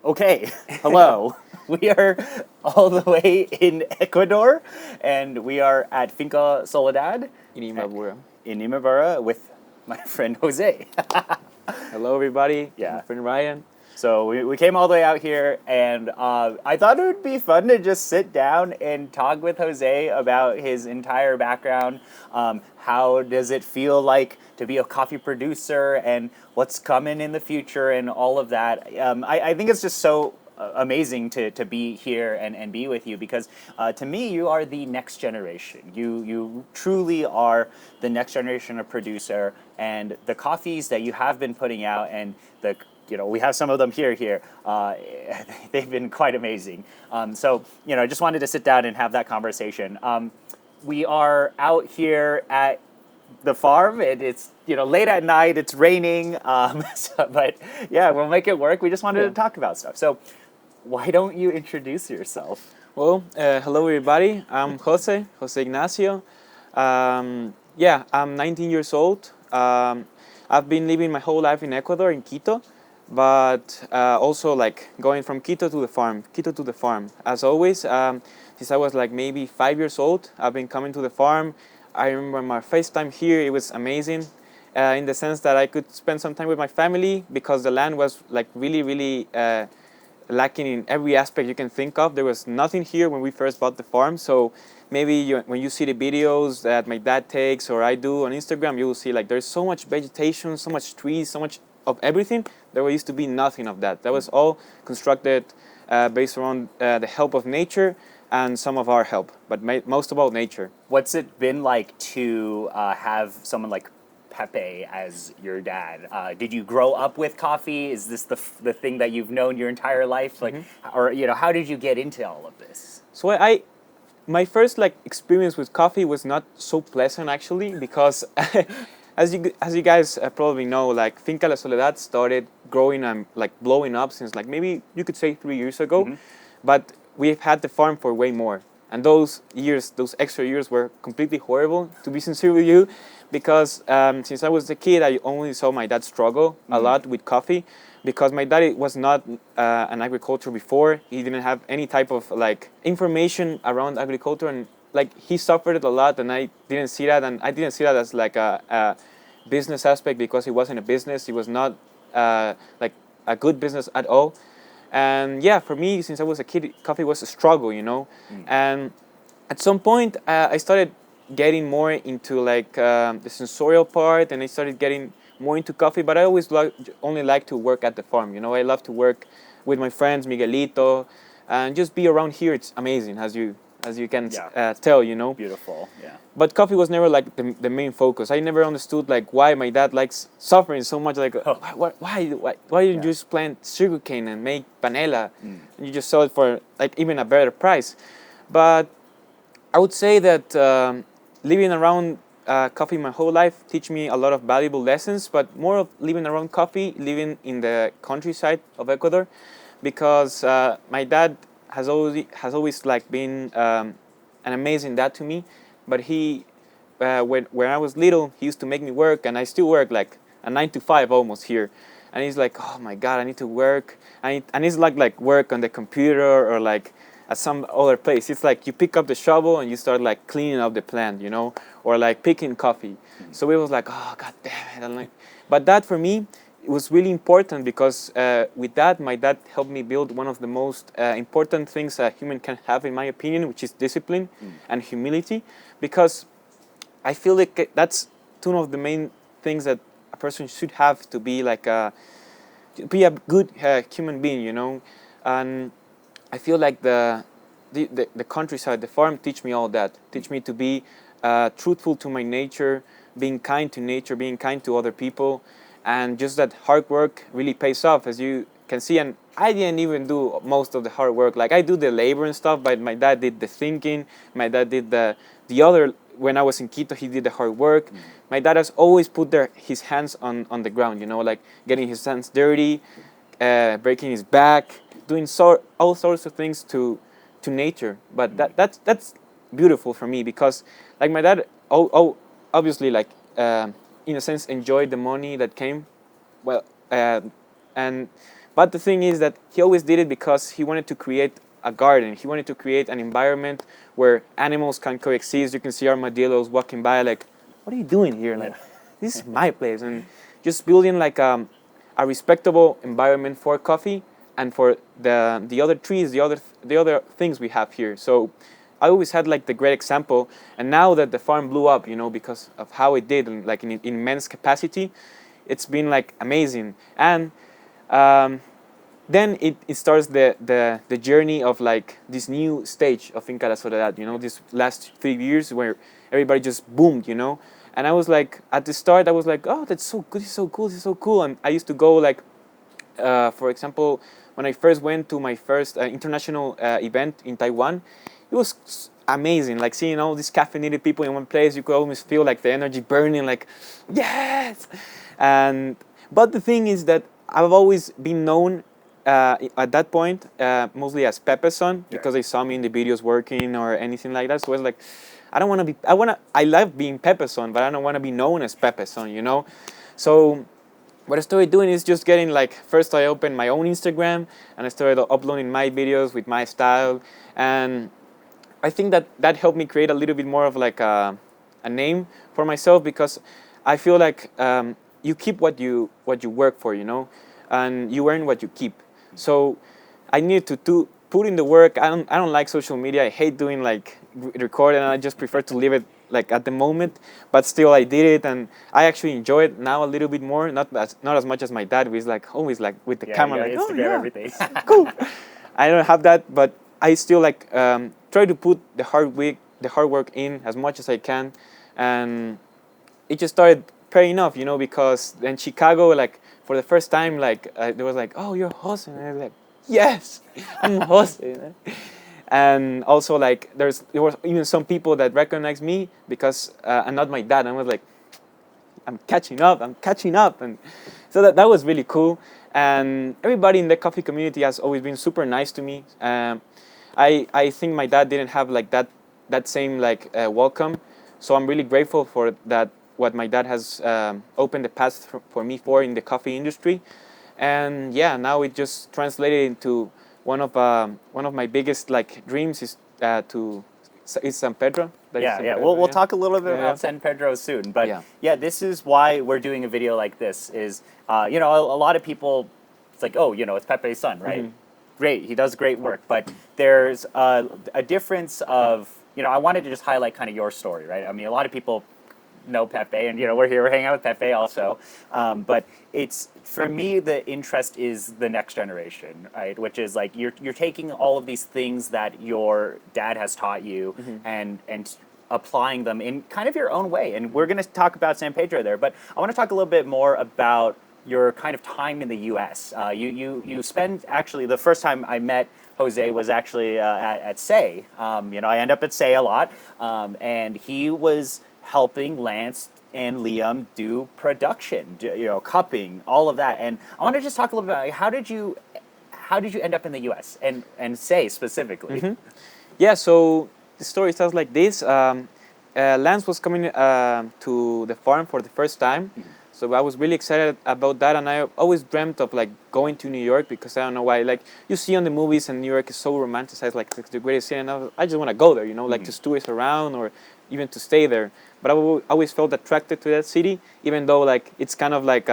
Okay, hello. We are all the way in Ecuador, and we are at Finca Soledad Inimabura. in Imabara with my friend Jose. Hello, everybody. Yeah. My friend Ryan. So we came all the way out here, and I thought it would be fun to just sit down and talk with Jose about his entire background. How does it feel like to be a coffee producer, and what's coming in the future, and all of that. I think it's just so amazing to be here and be with you because to me you are the next generation. You truly are the next generation of producer, and the coffees that you have been putting out and the we have some of them here. They've been quite amazing. So, I just wanted to sit down and have that conversation. We are out here at the farm. It's late at night. It's raining. But yeah, we'll make it work. We just wanted to talk about stuff. So, why don't you introduce yourself? Well, hello, everybody. I'm Jose Ignacio. I'm 19 years old. I've been living my whole life in Ecuador, in Quito, but also like going from Quito to the farm. As always, since I was like maybe 5 years old, I've been coming to the farm. I remember my first time here, it was amazing in the sense that I could spend some time with my family because the land was like really lacking in every aspect you can think of. There was nothing here when we first bought the farm. So maybe when you see the videos that my dad takes or I do on Instagram, you will see like there's so much vegetation, so much trees, so much of everything. There used to be nothing of that. That was all constructed based around the help of nature and some of our help, but most about nature. What's it been like to have someone like Pepe as your dad? Did you grow up with coffee? Is this the thing that you've known your entire life? Like, or how did you get into all of this? So my first like experience with coffee was not so pleasant actually because as you guys probably know, like Finca La Soledad started growing and like blowing up since like maybe you could say 3 years ago, but we've had the farm for way more. And those extra years were completely horrible, to be sincere with you, because since I was a kid, I only saw my dad struggle a lot with coffee, because my dad was not an agriculture before. He didn't have any type of like information around agriculture, and like he suffered a lot, and I didn't see that, as like a business aspect because it wasn't a business. It was not like a good business at all. And yeah, for me, since I was a kid, coffee was a struggle, And at some point, I started getting more into like the sensorial part, and I started getting more into coffee. But I always only like to work at the farm, I love to work with my friends, Miguelito, and just be around here. It's amazing, as you can tell, Beautiful, yeah. But coffee was never like the main focus. I never understood like why my dad likes suffering so much. Like why you just plant sugarcane and make panela, and you just sell it for like even a better price. But I would say that living around coffee my whole life teach me a lot of valuable lessons. But more of living around coffee, living in the countryside of Ecuador, because my dad has always like been an amazing dad to me. But he, when I was little, he used to make me work, and I still work like a 9 to 5 almost here. And he's like, oh my God, I need to work. And it's like work on the computer or like at some other place. It's like you pick up the shovel and you start like cleaning up the plant, or like picking coffee. So it was like, oh God damn it. But that for me, it was really important because with that, my dad helped me build one of the most important things a human can have, in my opinion, which is discipline and humility. Because I feel like that's two of the main things that a person should have to be like to be a good human being, And I feel like the countryside, the farm, teach me all that. Teach me to be truthful to my nature, being kind to nature, being kind to other people, and just that hard work really pays off, as you can see. And I didn't even do most of the hard work. Like I do the labor and stuff, but my dad did the thinking. My dad did the other. When I was in Quito, he did the hard work. My dad has always put his hands on the ground, like getting his hands dirty, breaking his back, doing all sorts of things to nature. But that's beautiful for me because like my dad obviously like in a sense enjoyed the money that came, well, and But the thing is that he always did it because he wanted to create a garden. He wanted to create an environment where animals can coexist. You can see armadillos walking by, like, what are you doing here? Like, this is my place. And just building like a respectable environment for coffee and for the other trees, the other things we have here. So I always had like the great example. And now that the farm blew up, because of how it did, and like in immense capacity, it's been like amazing. And then it starts the journey of like this new stage of Finca La Soledad, this last 3 years where everybody just boomed, And I was like, at the start, I was like, oh, that's so good, this is so cool, this is so cool. And I used to go like, for example, when I first went to my first international event in Taiwan, it was amazing. Like seeing all these caffeinated people in one place, you could almost feel like the energy burning, like, yes! But the thing is that I've always been known at that point, mostly as Pepe's son, because they saw me in the videos working or anything like that. So it's like, I love being Pepe's son, but I don't want to be known as Pepe's son, So what I started doing is just getting like, first I opened my own Instagram and I started uploading my videos with my style. And I think that helped me create a little bit more of like a name for myself, because I feel like you keep what you work for, and you earn what you keep. So I need to put in the work. I don't like social media. I hate doing like recording, and I just prefer to leave it like at the moment. But still, I did it, and I actually enjoy it now a little bit more. Not as much as my dad, who is like always like with the camera, like Instagram everything. Cool. I don't have that, but I still like try to put the hard work in as much as I can, and it just started paying off, because in Chicago, like for the first time, like there was like, oh, you're Jose, and I was like, yes, I'm Jose. And also like there was even some people that recognized me because and not my dad. And I was like, I'm catching up, and so that was really cool. And everybody in the coffee community has always been super nice to me. I think my dad didn't have like that same like welcome, so I'm really grateful for that. What my dad has opened the path for me in the coffee industry, and yeah, now it just translated into one of my biggest like dreams is San Pedro. Yeah. We'll talk a little bit about San Pedro soon, but yeah, this is why we're doing a video like this. Is a lot of people, it's like, oh, it's Pepe's son, right? Mm-hmm. Great, he does great work, but there's a difference of I wanted to just highlight kind of your story, right? I mean, a lot of people know Pepe, and we're hanging out with Pepe also, but it's, for me, the interest is the next generation, right? Which is like you're taking all of these things that your dad has taught you, and applying them in kind of your own way. And we're going to talk about San Pedro there, but I want to talk a little bit more about your kind of time in the U.S. You spend, actually, the first time I met Jose was actually at Say. I end up at Say a lot, and he was helping Lance and Liam do production, cupping, all of that. And I want to just talk a little bit about how did you end up in the U.S. and Say specifically? Mm-hmm. Yeah, so the story starts like this. Lance was coming to the farm for the first time. So I was really excited about that, and I always dreamt of like going to New York, because I don't know why. Like you see on the movies, and New York is so romanticized, like it's the greatest city. And I just want to go there, like to tourist around or even to stay there. But I always felt attracted to that city, even though like it's kind of like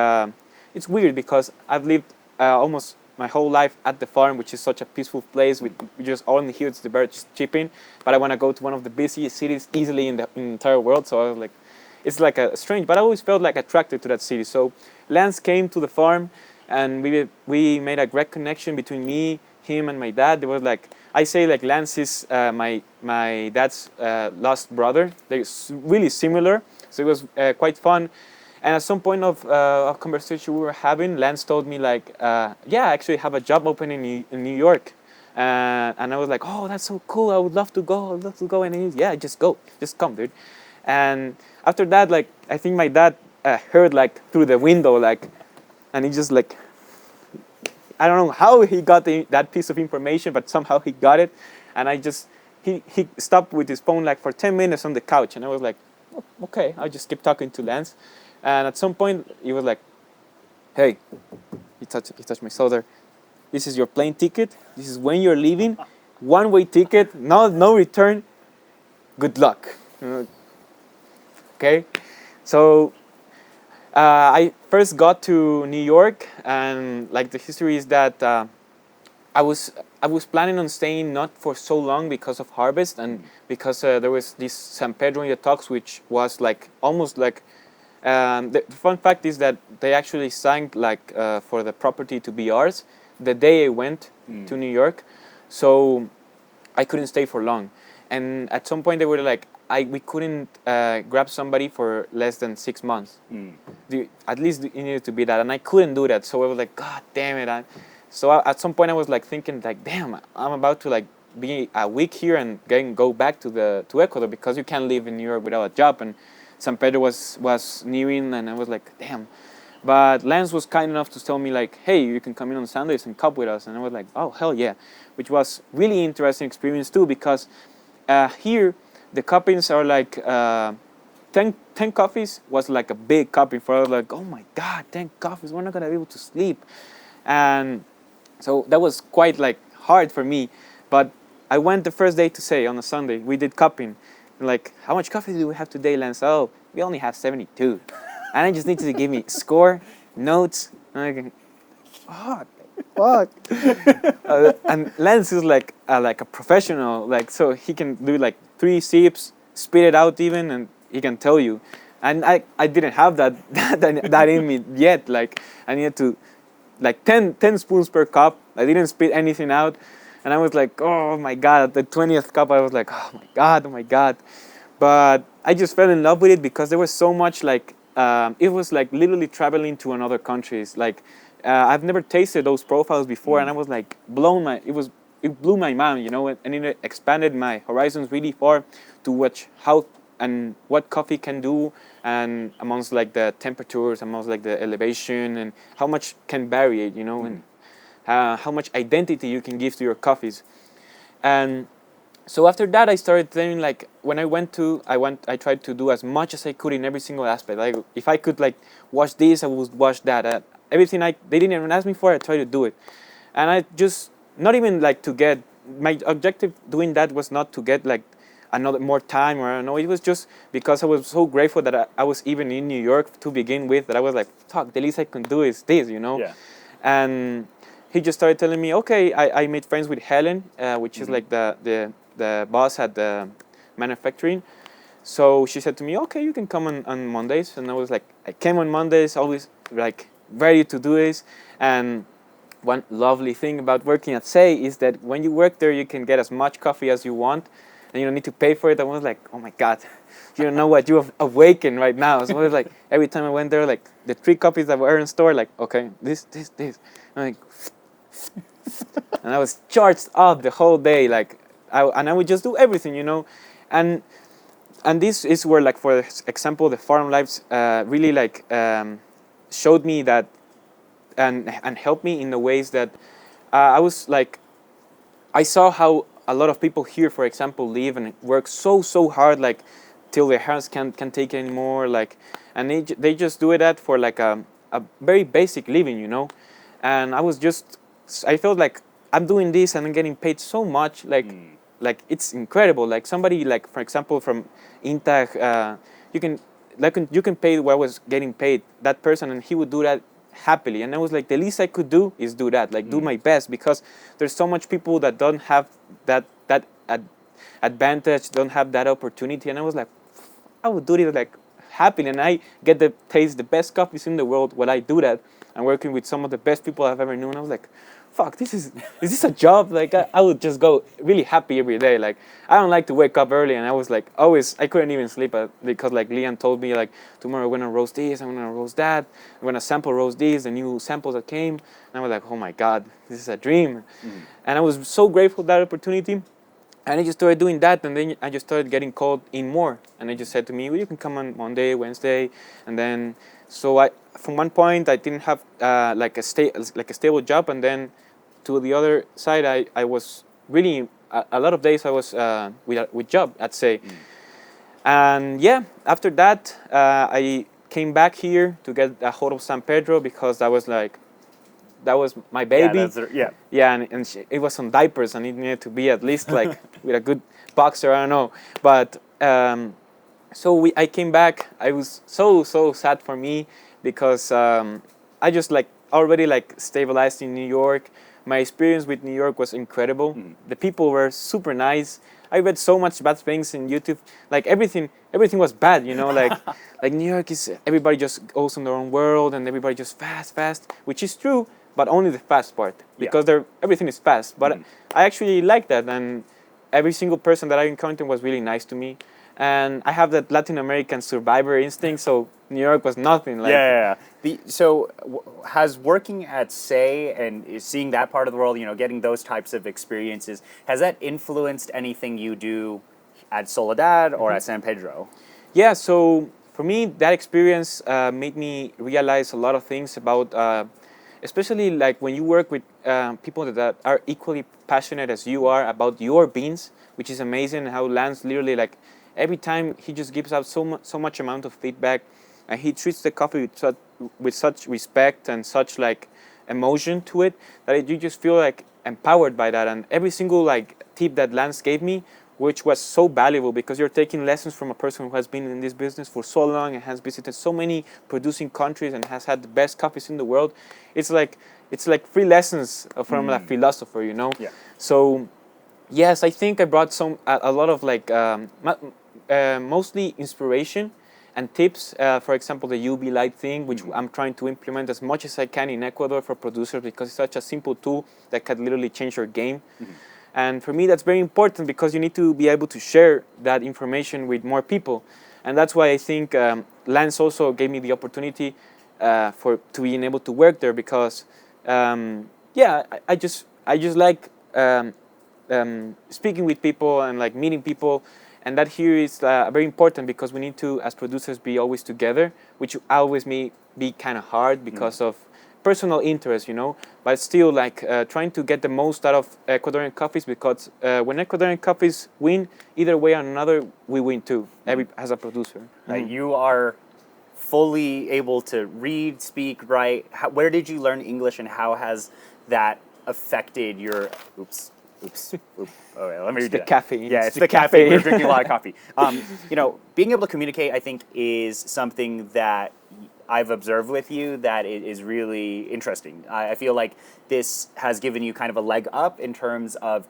it's weird, because I've lived almost my whole life at the farm, which is such a peaceful place with just only here it's the birds chirping. But I want to go to one of the busiest cities easily in the entire world. So I was like, it's like a strange, but I always felt like attracted to that city. So Lance came to the farm, and we made a great connection between me, him, and my dad. There was like, I say like Lance is my dad's lost brother. They're really similar, so it was quite fun. And at some point of a conversation we were having, Lance told me like, I actually have a job opening in New York. And I was like, oh, that's so cool. I would love to go. And he was, just go. Just come, dude. And after that, like, I think my dad heard like through the window, like, and he just like, I don't know how he got that piece of information, but somehow he got it. And he stopped with his phone like for 10 minutes on the couch. And I was like, oh, okay, I'll just keep talking to Lance. And at some point he was like, hey, he touched my shoulder. This is your plane ticket. This is when you're leaving. One-way ticket. No return. Good luck. Okay, so I first got to New York, and like the history is that I was I was planning on staying not for so long because of harvest and because there was this San Pedro in the talks, which was like almost like. The fun fact is that they actually signed like for the property to be ours the day I went to New York, so I couldn't stay for long. And at some point they were like, we couldn't grab somebody for less than 6 months. At least it needed to be that, and I couldn't do that. So I was like, God damn it! At some point I was like thinking like, damn, I'm about to like be a week here and go back to Ecuador because you can't live in New York without a job. And San Pedro was nearing, and I was like, damn. But Lance was kind enough to tell me like, hey, you can come in on Sundays and cup with us. And I was like, oh, hell yeah. Which was really interesting experience too, because here the cuppings are like 10 coffees was like a big cupping for us. Like, oh my God, 10 coffees, we're not going to be able to sleep. And so that was quite like hard for me. But I went the first day to say on a Sunday, we did cupping. Like, how much coffee do we have today, Lance? Oh, we only have 72. And I just need to give me score, notes, and I can, fuck. And Lance is like a professional, like, so he can do like 3 sips, spit it out even, and he can tell you. And I didn't have that in me yet. Like, I needed to, like 10 spoons per cup. I didn't spit anything out. And I was like, oh my God, at the 20th cup, I was like, oh my God. But I just fell in love with it because there was so much like, it was like literally traveling to another countries. Like, I've never tasted those profiles before, and I was like it blew my mind, you know, and it expanded my horizons really far to watch how and what coffee can do, and amongst like the temperatures, amongst like the elevation, and how much can vary it, you know, and how much identity you can give to your coffees. And so after that, I started thinking like when I tried to do as much as I could in every single aspect. Like if I could like watch this, I would watch that. Everything they didn't even ask me for, I tried to do it. And I just not even like to get my objective doing that was not to get like another more time, or I don't know. It was just because I was so grateful that I was even in New York to begin with, that I was like, fuck, the least I can do is this, you know. Yeah. And he just started telling me, okay, I made friends with Helen, which is like the boss at the manufacturing. So she said to me, okay, you can come on Mondays. And I was like, I came on Mondays, always like ready to do this. And one lovely thing about working at Say is that when you work there, you can get as much coffee as you want, and you don't need to pay for it. I was like, oh my God, you don't know what you have awakened right now. So I was like, every time I went there, like the 3 coffees that were in store, like, okay, this. I'm like, and I was charged up the whole day, like, I would just do everything, you know, and this is where, like, for example, the farm lives really like showed me that and helped me in the ways that I was like, I saw how a lot of people here, for example, live and work so hard, like till their hands can't take it anymore, like, and they just do that for like a very basic living, you know, and I felt like I'm doing this and I'm getting paid so much, like it's incredible. Like somebody, like for example from Intag, you can pay what I was getting paid, that person, and he would do that happily. And I was like, the least I could do is do that, like do my best, because there's so much people that don't have that advantage, don't have that opportunity. And I was like, I would do it like happily, and I get to taste the best coffees in the world while I do that. I'm working with some of the best people I've ever known. I was like, fuck, is this a job? Like I would just go really happy every day. Like I don't like to wake up early, and I was like I couldn't even sleep because like Liam told me like tomorrow we're gonna roast this, I'm gonna roast that, I'm gonna sample roast these, the new samples that came, and I was like, oh my God, this is a dream. And I was so grateful for that opportunity. And I just started doing that, and then I just started getting called in more. And they just said to me, well, you can come on Monday, Wednesday, and then from one point I didn't have like a stable job, and then to the other side I was really a lot of days I was with job at Say. And yeah, after that I came back here to get a hold of San Pedro, because that was like that was my Yeah, baby. yeah. Yeah, and it was on diapers, and it needed to be at least like with a good boxer. I don't know, but so I came back. I was so sad for me because I just like already like stabilized in New York. My experience with New York was incredible. The people were super nice. I read so much bad things in YouTube. Like everything was bad. You know, like New York is everybody just goes in their own world and everybody just fast, which is true, but only the fast part because everything is fast. But I actually like that, and every single person that I encountered was really nice to me. And I have that Latin American survivor instinct, so New York was nothing. Like, Has working at Say and seeing that part of the world, getting those types of experiences, has that influenced anything you do at Soledad or at San Pedro? Yeah, so for me, that experience made me realize a lot of things about, especially like when you work with people that are equally passionate as you are about your beans, which is amazing. How Lance literally like every time he just gives out so much amount of feedback, and he treats the coffee with such respect and such like emotion to it that you just feel like empowered by that. And every single like tip that Lance gave me, which was so valuable because you're taking lessons from a person who has been in this business for so long and has visited so many producing countries and has had the best coffees in the world. It's like free lessons from a philosopher, you know. Yeah. So yes, I think I brought a lot of like mostly inspiration and tips. For example, the UV light thing, which I'm trying to implement as much as I can in Ecuador for producers because it's such a simple tool that can literally change your game. And for me, that's very important because you need to be able to share that information with more people. And that's why I think Lance also gave me the opportunity to being able to work there because, I just like speaking with people and like meeting people. And that here is very important because we need to, as producers, be always together, which always may be kind of hard because of personal interest, you know. But still, like trying to get the most out of Ecuadorian coffees because when Ecuadorian coffees win, either way or another, we win too, as a producer. Right, you are fully able to read, speak, write. Where did you learn English, and how has that affected your? Oops. Oh, wait, let me It's redo the that. caffeine. Yeah, it's the caffeine. We're drinking a lot of coffee. Being able to communicate, I think, is something that I've observed with you that is really interesting. I feel like this has given you kind of a leg up in terms of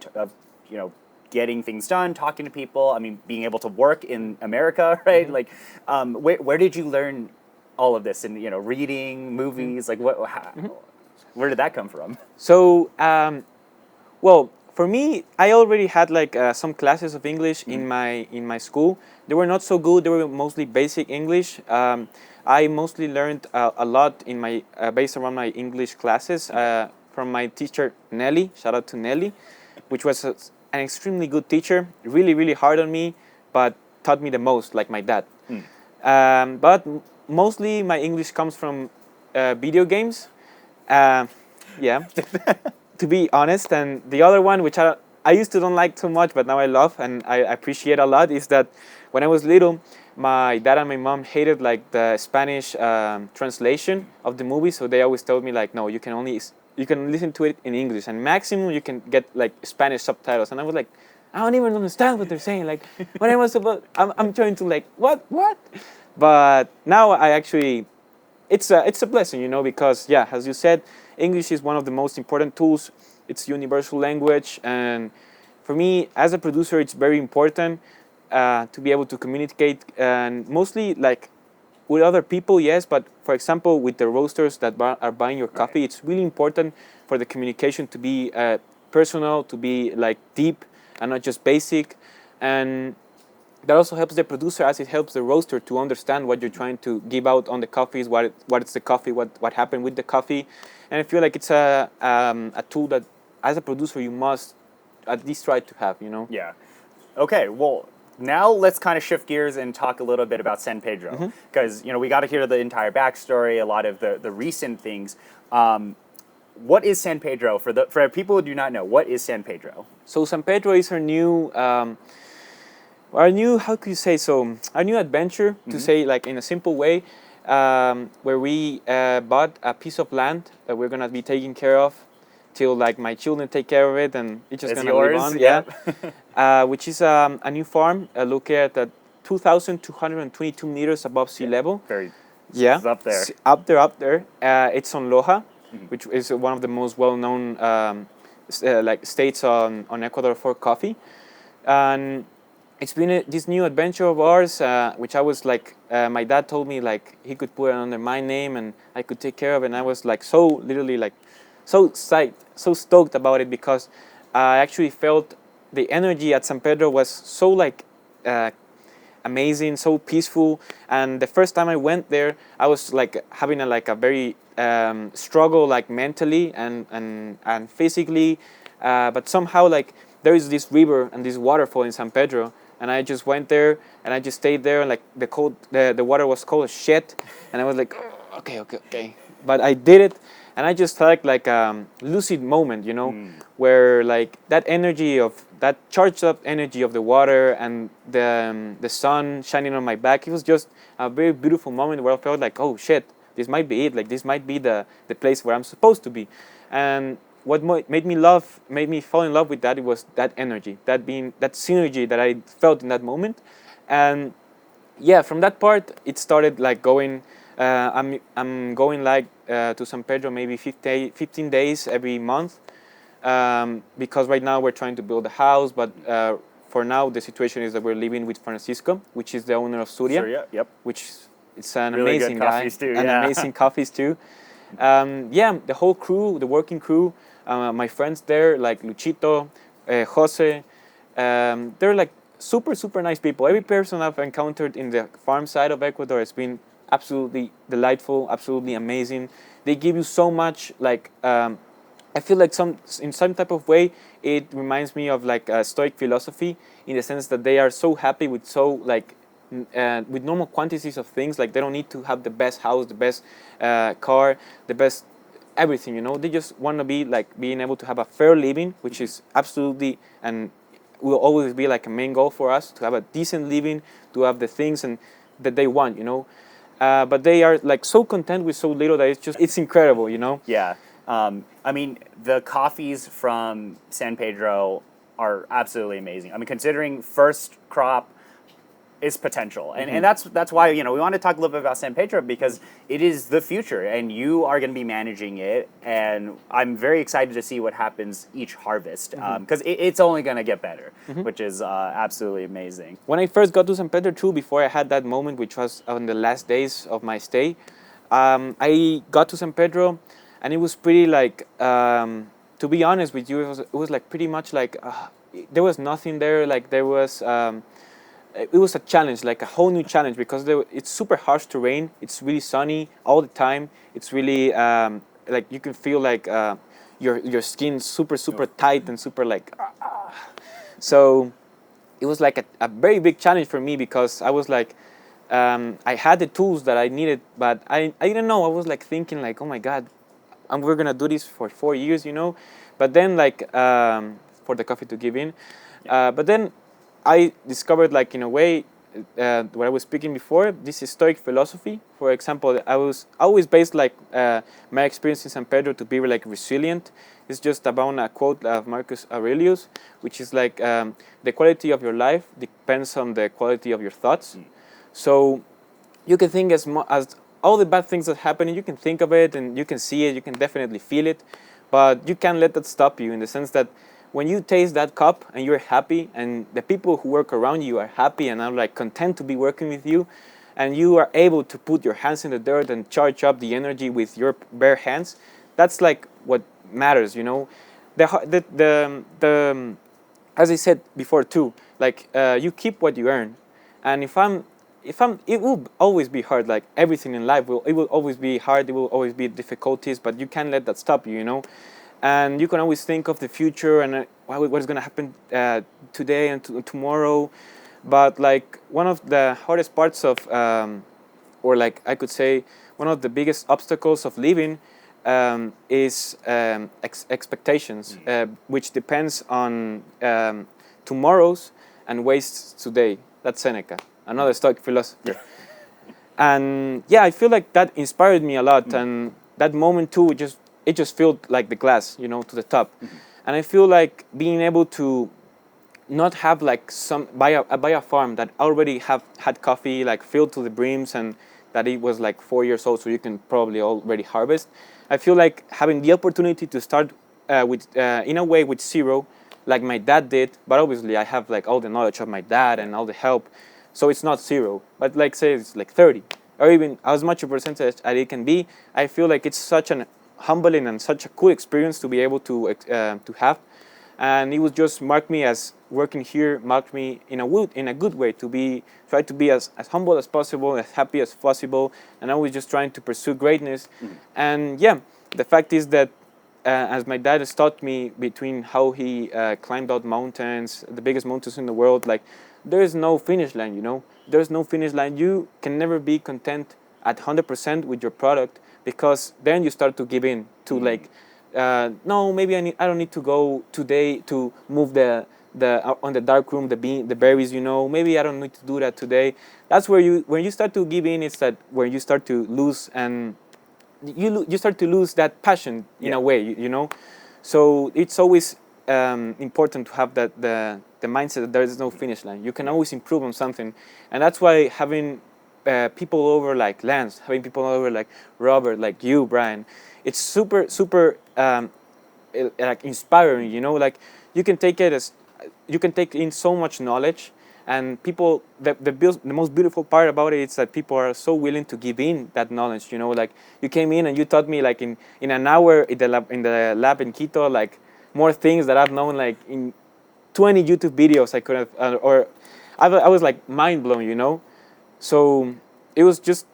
getting things done, talking to people. I mean, being able to work in America, right? Like, where did you learn all of this? And reading, movies, like where did that come from? So, well, for me, I already had like some classes of English in my school. They were not so good. They were mostly basic English. I mostly learned a lot in my based around my English classes from my teacher Nelly. Shout out to Nelly, which was an extremely good teacher. Really hard on me, but taught me the most, like my dad. But mostly my English comes from video games. Yeah. To be honest, and the other one, which I used to don't like too much, but now I love and I appreciate a lot, is that when I was little, my dad and my mom hated like the Spanish translation of the movie, so they always told me like, no, you can listen to it in English, and maximum you can get like Spanish subtitles. And I was like, I don't even understand what they're saying. Like, when I was I'm trying to like what, but now I actually, it's a blessing, you know, because yeah, as you said, English is one of the most important tools. It's universal language, and for me as a producer, it's very important to be able to communicate, and mostly like with other people, yes, but for example with the roasters that are buying your coffee, it's really important for the communication to be personal, to be like deep and not just basic. And that also helps the producer as it helps the roaster to understand what you're trying to give out on the coffees, what is the coffee, what happened with the coffee. And I feel like it's a tool that as a producer you must at least try to have, you know. Yeah. Okay, well, now let's kind of shift gears and talk a little bit about San Pedro, because we got to hear the entire backstory, a lot of the recent things. What is San Pedro? For people who do not know, what is San Pedro? So San Pedro is our new how could you say so? Our new adventure, to say like in a simple way. where we bought a piece of land that we're gonna be taking care of till like my children take care of it, and it's just It's gonna live yours. on. Yep. Which is a new farm located at 2,222 meters above sea level. Very. Yeah, It's up there. Up there. It's on Loja, which is one of the most well-known like states on Ecuador for coffee, and it's been this new adventure of ours, which I was like, my dad told me like he could put it under my name and I could take care of it, and I was like so literally like so psyched, so stoked about it, because I actually felt the energy at San Pedro was so like amazing, so peaceful. And the first time I went there, I was like having a very struggle, like mentally and physically, but somehow like there is this river and this waterfall in San Pedro, and I just went there and I just stayed there, and like the water was cold as shit, and I was like, oh, okay, but I did it. And I just felt like a lucid moment, you know, where like that energy of that charged up energy of the water and the sun shining on my back. It was just a very beautiful moment where I felt like, oh shit, this might be it. Like this might be the place where I'm supposed to be. And what made me fall in love with that, it was that energy, that synergy that I felt in that moment. And yeah, from that part, it started like going. I'm going like to San Pedro maybe 15 days every month, because right now we're trying to build a house, but for now the situation is that we're living with Francisco, which is the owner of Surya, Yep. which is an Really amazing good coffees guy, too, and yeah. amazing coffees too. Yeah, the whole crew, the working crew, my friends there like Luchito, Jose, they're like super nice people. Every person I've encountered in the farm side of Ecuador has been absolutely delightful, absolutely amazing. They give you so much, like I feel like in some type of way it reminds me of like a Stoic philosophy, in the sense that they are so happy with with normal quantities of things. Like they don't need to have the best house, the best car, the best everything, you know. They just want to be like being able to have a fair living, which is absolutely and will always be like a main goal for us, to have a decent living, to have the things and that they want, you know. But they are like so content with so little that it's incredible, you know. Yeah. I mean, the coffees from San Pedro are absolutely amazing. I mean, considering first crop is potential. And that's why, you know, we want to talk a little bit about San Pedro, because it is the future and you are going to be managing it. And I'm very excited to see what happens each harvest, because it's only going to get better, which is absolutely amazing. When I first got to San Pedro too, before I had that moment, which was on the last days of my stay, I got to San Pedro and it was pretty like, to be honest with you, it was like pretty much like, there was nothing there. Like there was, it was a challenge, like a whole new challenge, because it's super harsh terrain. It's really sunny all the time. It's really like you can feel like your skin super tight and super like. So it was like a very big challenge for me, because I was like, I had the tools that I needed, but I didn't know. I was like thinking like, oh my God, we're gonna do this for 4 years, you know. But then like for the coffee to give in, but then I discovered, like in a way, what I was speaking before, this is Stoic philosophy. For example, I was always based like my experience in San Pedro to be like resilient. It's just about a quote of Marcus Aurelius, which is like the quality of your life depends on the quality of your thoughts. So you can think as all the bad things that happen, and you can think of it and you can see it, you can definitely feel it, but you can't let that stop you, in the sense that when you taste that cup and you're happy, and the people who work around you are happy and are like content to be working with you, and you are able to put your hands in the dirt and charge up the energy with your bare hands, that's like what matters, you know. The as I said before too, like you keep what you earn, and if I'm, it will always be hard. Like everything in life it will always be hard. It will always be difficulties, but you can't let that stop you, you know. And you can always think of the future and what is going to happen today and tomorrow. But like one of the hardest parts of, or like I could say, one of the biggest obstacles of living is expectations, which depends on tomorrow's and wastes today. That's Seneca, another Stoic philosopher. And yeah, I feel like that inspired me a lot, and that moment too, it just filled like the glass, to the top. And I feel like being able to not have like buy a farm that already have had coffee like filled to the brims, and that it was like 4 years old, so you can probably already harvest. I feel like having the opportunity to start with in a way with zero, like my dad did, but obviously I have like all the knowledge of my dad and all the help, so it's not zero, but like say it's like 30 or even as much a percentage as it can be. I feel like it's such an humbling and such a cool experience to be able to have, and it was just mark me as working here, mark me in a good way to try to be as humble as possible, as happy as possible, and always just trying to pursue greatness. And yeah, the fact is that as my dad has taught me, between how he climbed out mountains, the biggest mountains in the world, like there is no finish line, there's no finish line. You can never be content at 100% with your product, because then you start to give in to like, no, maybe I don't need to go today to move the on the dark room the berries. Maybe I don't need to do that today. That's where when you start to give in. It's that where you start to lose, and you start to lose that passion in a way. So it's always important to have the mindset that there is no finish line. You can always improve on something, and that's why having people over like Lance, having people over like Robert, like you, Brian, it's super like inspiring. Like you can take in so much knowledge, and people, the most beautiful part about it is that people are so willing to give in that knowledge. Like you came in and you taught me like in an hour in the lab in Quito, like more things that I've known like in 20 YouTube videos I could have, or I was like mind blown. So it was just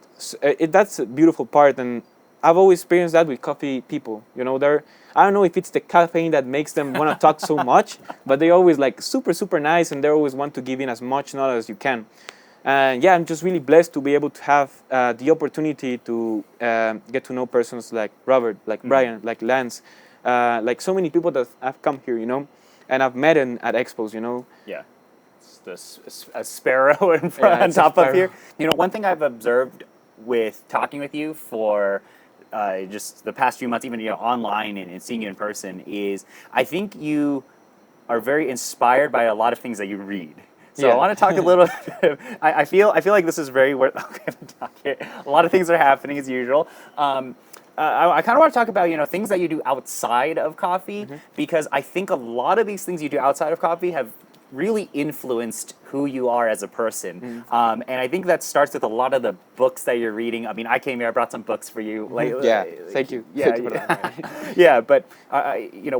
that's a beautiful part, and I've always experienced that with coffee people. I don't know if it's the caffeine that makes them want to talk so much, but they always like super nice, and they always want to give in as much knowledge as you can. And yeah, I'm just really blessed to be able to have the opportunity to get to know persons like Robert, like Brian, like Lance, like so many people that have come here, and I've met at expos, Yeah. A sparrow in front, Yeah, on it's a top of sparrow. here. One thing I've observed with talking with you for just the past few months, even online and seeing you in person, is I think you are very inspired by a lot of things that you read. So I Yeah. want to talk a little. I feel like this is very worth. Okay, a lot of things are happening as usual. I kind of want to talk about things that you do outside of coffee, because I think a lot of these things you do outside of coffee have really influenced who you are as a person. And I think that starts with a lot of the books that you're reading. I mean, I came here, I brought some books for you. Yeah, thank you. Yeah, Thank you for that. yeah. But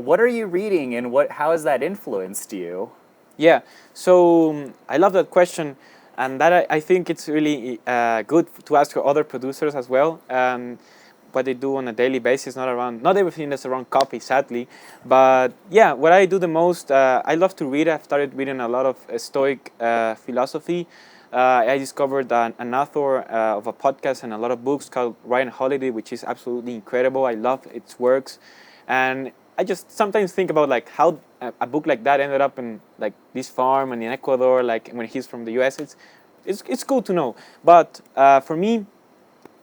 what are you reading, and how has that influenced you? Yeah, so I love that question, and that I think it's really good to ask other producers as well. What they do on a daily basis, not everything that's around coffee, sadly. But yeah, what I do the most, I love to read. I've started reading a lot of Stoic philosophy. I discovered an author of a podcast and a lot of books called Ryan Holiday, which is absolutely incredible. I love its works, and I just sometimes think about like how a book like that ended up in like this farm and in Ecuador, like when he's from the U.S. It's cool to know, but for me,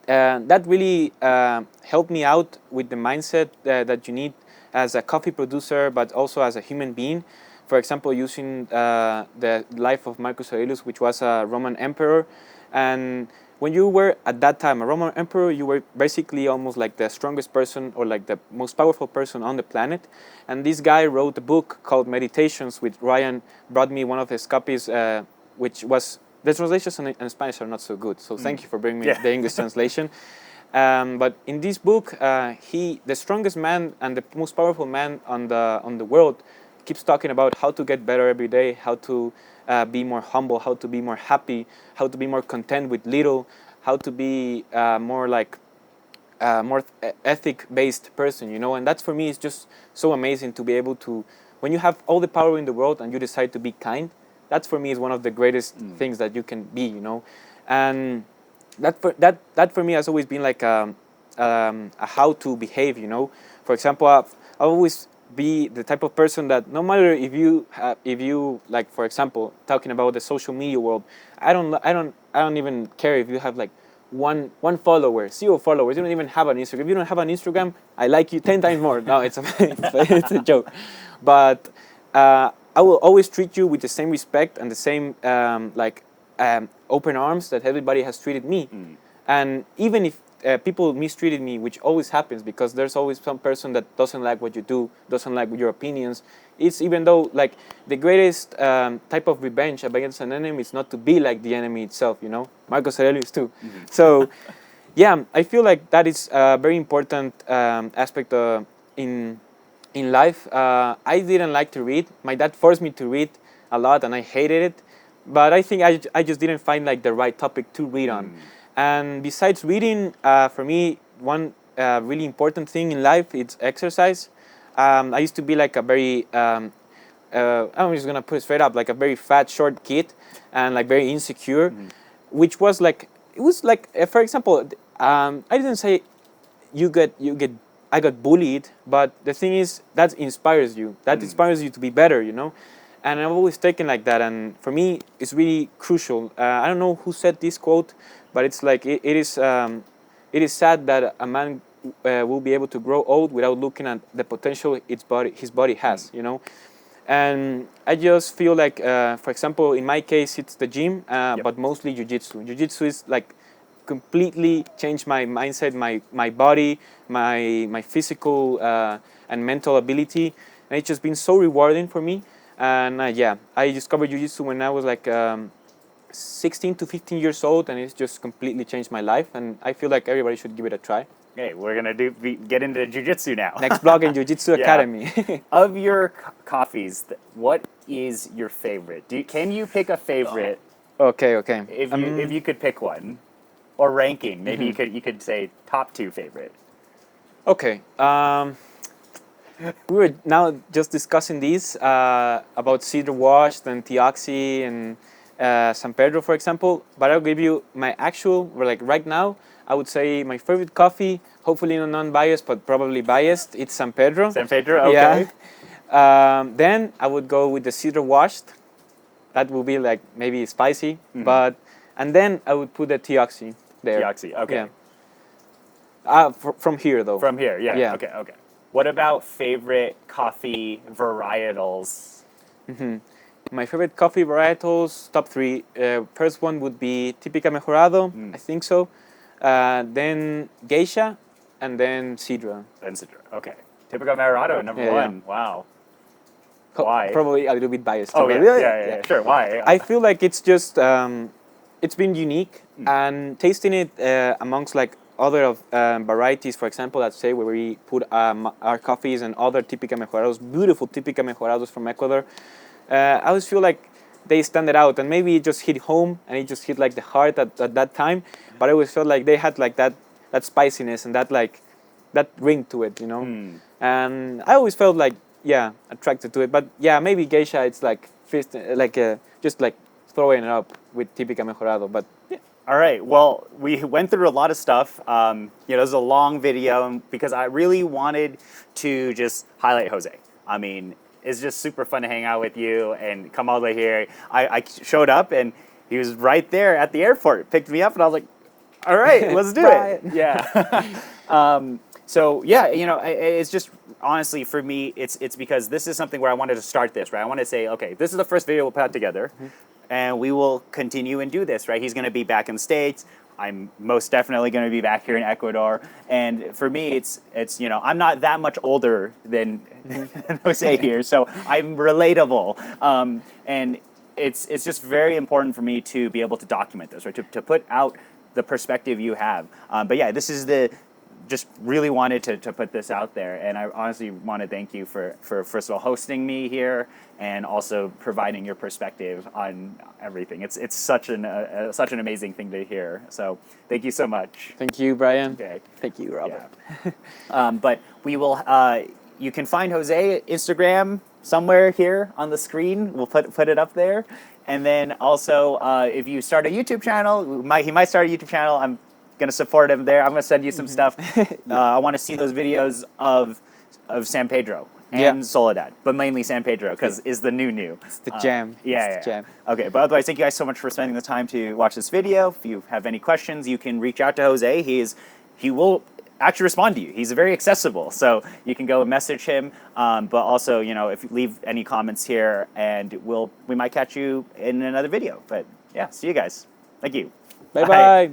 that really helped me out with the mindset that you need as a coffee producer, but also as a human being. For example, using the life of Marcus Aurelius, which was a Roman emperor, and when you were at that time a Roman emperor, you were basically almost like the strongest person or like the most powerful person on the planet. And this guy wrote a book called Meditations, which Ryan brought me one of his copies, which was the translations in Spanish are not so good. So thank you for bringing me the English translation. But in this book, the strongest man and the most powerful man on the world, keeps talking about how to get better every day, how to be more humble, how to be more happy, how to be more content with little, how to be more like more ethic-based person, And that's for me is just so amazing to be able to, when you have all the power in the world and you decide to be kind, that for me is one of the greatest things that you can be, And that for me has always been like a how to behave, For example, I'll always be the type of person that no matter if you like, for example, talking about the social media world, I don't even care if you have like one follower, 0 followers. You don't even have an Instagram. If you don't have an Instagram, I like you 10 times more. No, it's a joke. But I will always treat you with the same respect and the same open arms that everybody has treated me. And even if people mistreated me, which always happens because there's always some person that doesn't like what you do, doesn't like your opinions. It's even though like the greatest type of revenge against an enemy is not to be like the enemy itself, you know. Marcus Aurelius too. So yeah, I feel like that is a very important aspect in life. I didn't like to read. My dad forced me to read a lot, and I hated it. But I think I just didn't find like the right topic to read on. And besides reading, for me, one really important thing in life is exercise. I used to be like a very, I'm just gonna put it straight up, like a very fat, short kid, and like very insecure, which was like, it was like, for example, I didn't say I got bullied, but the thing is that inspires you. That inspires you to be better, you know. And I've always taken like that, and for me, it's really crucial. I don't know who said this quote, but it's like it is sad that a man will be able to grow old without looking at the potential his body has, you know. And I just feel like, for example, in my case, it's the gym, but mostly jiu-jitsu. Jiu-jitsu is like completely changed my mindset, my body, my physical and mental ability, and it's just been so rewarding for me. And I discovered jiu-jitsu when I was like 16 to 15 years old, and it's just completely changed my life. And I feel like everybody should give it a try. Okay, we're gonna get into jiu-jitsu now. Next blog in Jiu-Jitsu Academy. Of your coffees, what is your favorite? Can you pick a favorite? Okay. If you could pick one, or ranking, maybe you could say top 2 favorite. Okay. We were now just discussing these about cedar washed and Teoxy and San Pedro, for example. But I'll give you my actual, like right now, I would say my favorite coffee, hopefully not non-biased, but probably biased, it's San Pedro. San Pedro, okay. Yeah. Then I would go with the cedar washed. That will be like maybe spicy, and then I would put the Teoxy there. Teoxy, okay. Yeah. From here though. From here, yeah. Okay. What about favorite coffee varietals? My favorite coffee varietals, top 3. First one would be Típica Mejorado, I think so. Then Geisha, and then Sidra. Okay. Típica Mejorado, number 1. Wow. Why? Probably a little bit biased. Oh, yeah. Sure, why? I feel like it's just, it's been unique, and tasting it amongst like other of varieties, for example, let's say where we put our coffees and other Típica Mejorados, beautiful Típica Mejorados from Ecuador, I always feel like they stand it out, and maybe it just hit home and it just hit like the heart at that time, but I always felt like they had like that spiciness and that ring to it, you know. And I always felt like attracted to it, but maybe Geisha, it's like just like throwing it up with Típica Mejorado, but yeah. All right, well, we went through a lot of stuff. It was a long video because I really wanted to just highlight Jose. I mean, it's just super fun to hang out with you and come all the way here. I showed up and he was right there at the airport, picked me up, and I was like, all right, let's do it. Yeah. So yeah, it's just honestly for me, it's because this is something where I wanted to start this, right? I want to say, okay, this is the first video we'll put out together. And we will continue and do this, right? He's going to be back in the States. I'm most definitely going to be back here in Ecuador. And for me, it's I'm not that much older than Jose here, so I'm relatable. And it's just very important for me to be able to document this, right? To put out the perspective you have. But yeah, this is just really wanted to put this out there, and I honestly want to thank you for first of all hosting me here and also providing your perspective on everything. It's such an amazing thing to hear. So thank you so much. Thank you, Brian. Okay. Thank you, Robert. Yeah. But we will. You can find Jose Instagram somewhere here on the screen. We'll put it up there, and then also if you start a YouTube channel, he might start a YouTube channel. I'm gonna support him there. I'm gonna send you some stuff. I want to see those videos of San Pedro. and Soledad, but mainly San Pedro because is the new. It's the jam. Yeah, It's the jam. Okay, but otherwise, thank you guys so much for spending the time to watch this video. If you have any questions, you can reach out to Jose. He will actually respond to you. He's very accessible, so you can go and message him. But also, if you leave any comments here, and we might catch you in another video. But yeah, see you guys. Thank you. Bye.